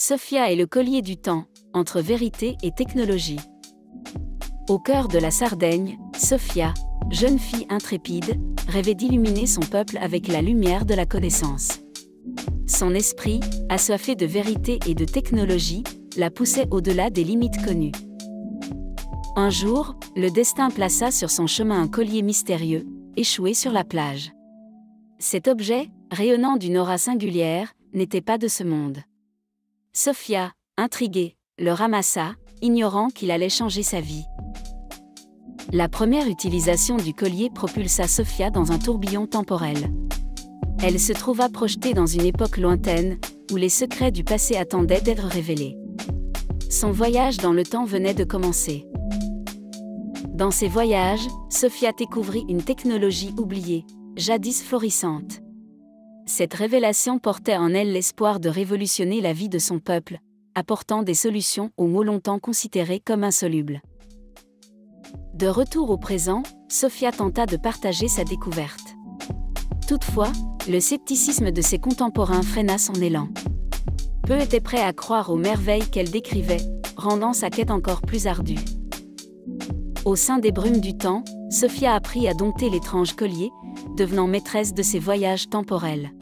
Sophia et le collier du temps, entre vérité et technologie. Au cœur de la Sardaigne, Sophia, jeune fille intrépide, rêvait d'illuminer son peuple avec la lumière de la connaissance. Son esprit, assoiffé de vérité et de technologie, la poussait au-delà des limites connues. Un jour, le destin plaça sur son chemin un collier mystérieux, échoué sur la plage. Cet objet, rayonnant d'une aura singulière, n'était pas de ce monde. Sophia, intriguée, le ramassa, ignorant qu'il allait changer sa vie. La première utilisation du collier propulsa Sophia dans un tourbillon temporel. Elle se trouva projetée dans une époque lointaine, où les secrets du passé attendaient d'être révélés. Son voyage dans le temps venait de commencer. Dans ses voyages, Sophia découvrit une technologie oubliée, jadis florissante. Cette révélation portait en elle l'espoir de révolutionner la vie de son peuple, apportant des solutions aux maux longtemps considérés comme insolubles. De retour au présent, Sophia tenta de partager sa découverte. Toutefois, le scepticisme de ses contemporains freina son élan. Peu étaient prêts à croire aux merveilles qu'elle décrivait, rendant sa quête encore plus ardue. Au sein des brumes du temps, Sophia apprit à dompter l'étrange collier, devenant maîtresse de ses voyages temporels.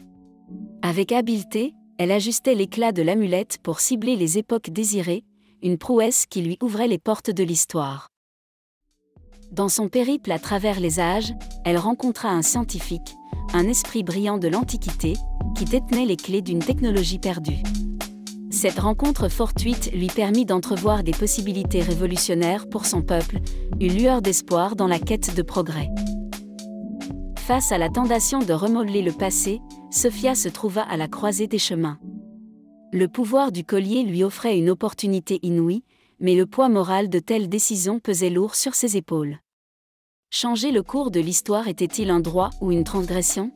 Avec habileté, elle ajustait l'éclat de l'amulette pour cibler les époques désirées, une prouesse qui lui ouvrait les portes de l'histoire. Dans son périple à travers les âges, elle rencontra un scientifique, un esprit brillant de l'Antiquité, qui détenait les clés d'une technologie perdue. Cette rencontre fortuite lui permit d'entrevoir des possibilités révolutionnaires pour son peuple, une lueur d'espoir dans la quête de progrès. Face à la tentation de remodeler le passé, Sophia se trouva à la croisée des chemins. Le pouvoir du collier lui offrait une opportunité inouïe, mais le poids moral de telles décisions pesait lourd sur ses épaules. Changer le cours de l'histoire était-il un droit ou une transgression ?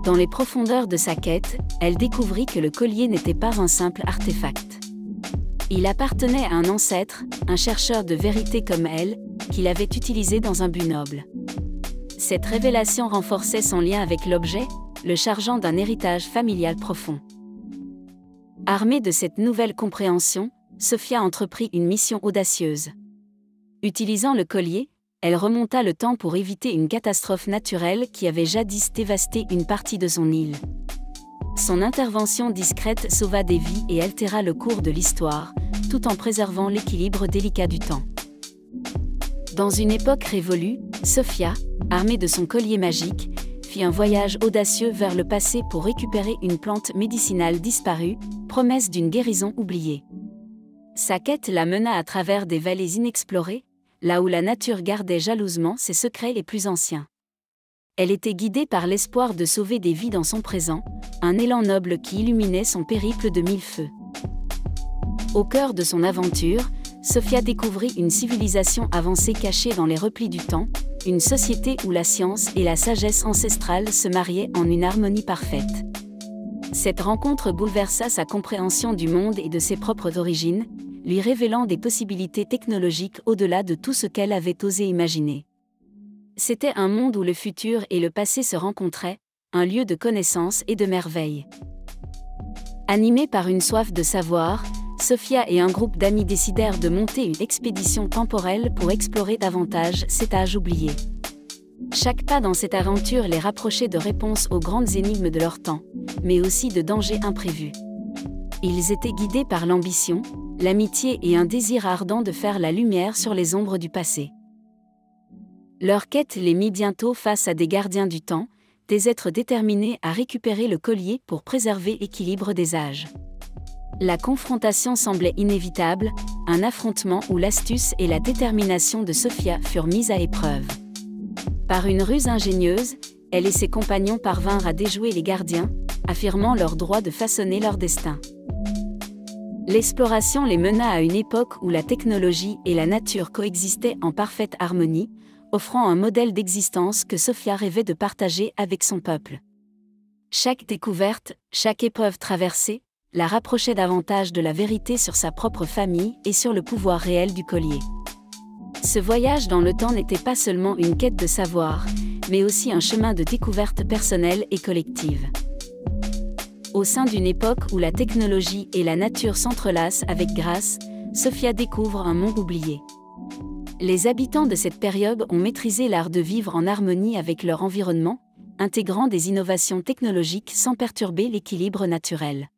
Dans les profondeurs de sa quête, elle découvrit que le collier n'était pas un simple artefact. Il appartenait à un ancêtre, un chercheur de vérité comme elle, qui l'avait utilisé dans un but noble. Cette révélation renforçait son lien avec l'objet, le chargeant d'un héritage familial profond. Armée de cette nouvelle compréhension, Sophia entreprit une mission audacieuse. Utilisant le collier, elle remonta le temps pour éviter une catastrophe naturelle qui avait jadis dévasté une partie de son île. Son intervention discrète sauva des vies et altéra le cours de l'histoire, tout en préservant l'équilibre délicat du temps. Dans une époque révolue, Sophia, armée de son collier magique, fit un voyage audacieux vers le passé pour récupérer une plante médicinale disparue, promesse d'une guérison oubliée. Sa quête la mena à travers des vallées inexplorées, là où la nature gardait jalousement ses secrets les plus anciens. Elle était guidée par l'espoir de sauver des vies dans son présent, un élan noble qui illuminait son périple de mille feux. Au cœur de son aventure, Sophia découvrit une civilisation avancée cachée dans les replis du temps, une société où la science et la sagesse ancestrale se mariaient en une harmonie parfaite. Cette rencontre bouleversa sa compréhension du monde et de ses propres origines, lui révélant des possibilités technologiques au-delà de tout ce qu'elle avait osé imaginer. C'était un monde où le futur et le passé se rencontraient, un lieu de connaissance et de merveille. Animée par une soif de savoir, Sophia et un groupe d'amis décidèrent de monter une expédition temporelle pour explorer davantage cet âge oublié. Chaque pas dans cette aventure les rapprochait de réponses aux grandes énigmes de leur temps, mais aussi de dangers imprévus. Ils étaient guidés par l'ambition, l'amitié et un désir ardent de faire la lumière sur les ombres du passé. Leur quête les mit bientôt face à des gardiens du temps, des êtres déterminés à récupérer le collier pour préserver l'équilibre des âges. La confrontation semblait inévitable, un affrontement où l'astuce et la détermination de Sophia furent mises à épreuve. Par une ruse ingénieuse, elle et ses compagnons parvinrent à déjouer les gardiens, affirmant leur droit de façonner leur destin. L'exploration les mena à une époque où la technologie et la nature coexistaient en parfaite harmonie, offrant un modèle d'existence que Sophia rêvait de partager avec son peuple. Chaque découverte, chaque épreuve traversée, la rapprochait davantage de la vérité sur sa propre famille et sur le pouvoir réel du collier. Ce voyage dans le temps n'était pas seulement une quête de savoir, mais aussi un chemin de découverte personnelle et collective. Au sein d'une époque où la technologie et la nature s'entrelacent avec grâce, Sophia découvre un monde oublié. Les habitants de cette période ont maîtrisé l'art de vivre en harmonie avec leur environnement, intégrant des innovations technologiques sans perturber l'équilibre naturel.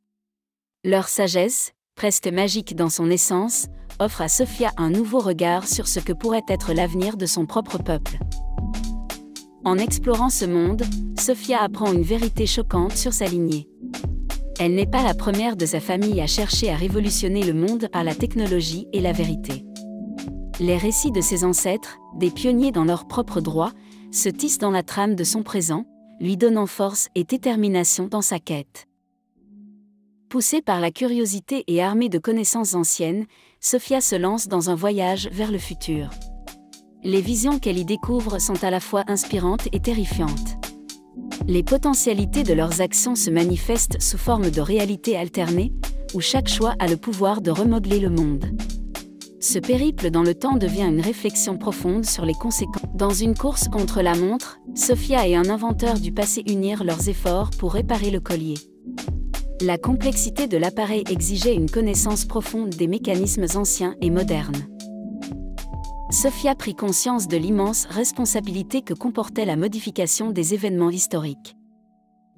Leur sagesse, presque magique dans son essence, offre à Sophia un nouveau regard sur ce que pourrait être l'avenir de son propre peuple. En explorant ce monde, Sophia apprend une vérité choquante sur sa lignée. Elle n'est pas la première de sa famille à chercher à révolutionner le monde par la technologie et la vérité. Les récits de ses ancêtres, des pionniers dans leur propre droit, se tissent dans la trame de son présent, lui donnant force et détermination dans sa quête. Poussée par la curiosité et armée de connaissances anciennes, Sophia se lance dans un voyage vers le futur. Les visions qu'elle y découvre sont à la fois inspirantes et terrifiantes. Les potentialités de leurs actions se manifestent sous forme de réalités alternées, où chaque choix a le pouvoir de remodeler le monde. Ce périple dans le temps devient une réflexion profonde sur les conséquences. Dans une course contre la montre, Sophia et un inventeur du passé unirent leurs efforts pour réparer le collier. La complexité de l'appareil exigeait une connaissance profonde des mécanismes anciens et modernes. Sophia prit conscience de l'immense responsabilité que comportait la modification des événements historiques.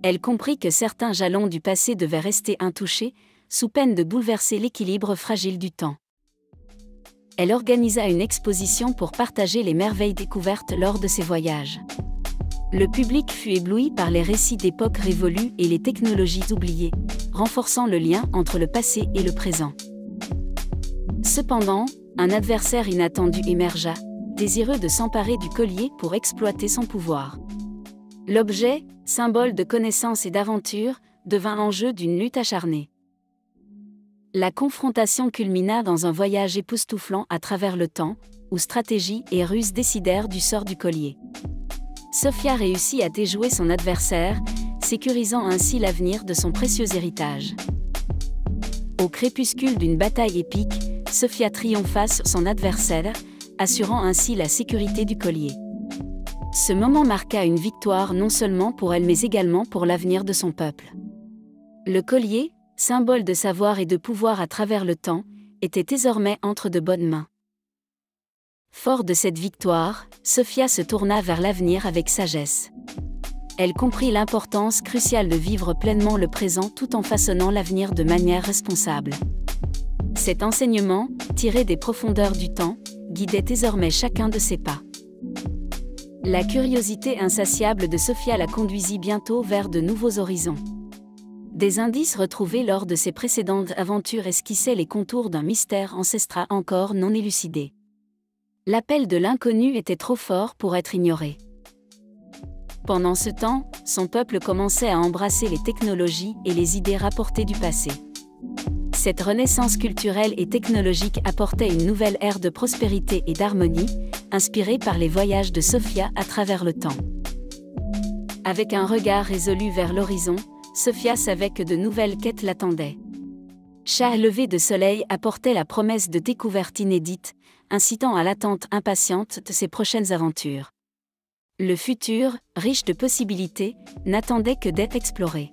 Elle comprit que certains jalons du passé devaient rester intouchés, sous peine de bouleverser l'équilibre fragile du temps. Elle organisa une exposition pour partager les merveilles découvertes lors de ses voyages. Le public fut ébloui par les récits d'époques révolues et les technologies oubliées, renforçant le lien entre le passé et le présent. Cependant, un adversaire inattendu émergea, désireux de s'emparer du collier pour exploiter son pouvoir. L'objet, symbole de connaissance et d'aventure, devint l'enjeu d'une lutte acharnée. La confrontation culmina dans un voyage époustouflant à travers le temps, où stratégie et ruse décidèrent du sort du collier. Sophia réussit à déjouer son adversaire, sécurisant ainsi l'avenir de son précieux héritage. Au crépuscule d'une bataille épique, Sophia triompha sur son adversaire, assurant ainsi la sécurité du collier. Ce moment marqua une victoire non seulement pour elle mais également pour l'avenir de son peuple. Le collier, symbole de savoir et de pouvoir à travers le temps, était désormais entre de bonnes mains. Fort de cette victoire, Sophia se tourna vers l'avenir avec sagesse. Elle comprit l'importance cruciale de vivre pleinement le présent tout en façonnant l'avenir de manière responsable. Cet enseignement, tiré des profondeurs du temps, guidait désormais chacun de ses pas. La curiosité insatiable de Sophia la conduisit bientôt vers de nouveaux horizons. Des indices retrouvés lors de ses précédentes aventures esquissaient les contours d'un mystère ancestral encore non élucidé. L'appel de l'inconnu était trop fort pour être ignoré. Pendant ce temps, son peuple commençait à embrasser les technologies et les idées rapportées du passé. Cette renaissance culturelle et technologique apportait une nouvelle ère de prospérité et d'harmonie, inspirée par les voyages de Sophia à travers le temps. Avec un regard résolu vers l'horizon, Sophia savait que de nouvelles quêtes l'attendaient. Chaque lever de soleil apportait la promesse de découvertes inédites, incitant à l'attente impatiente de ses prochaines aventures. Le futur, riche de possibilités, n'attendait que d'être exploré.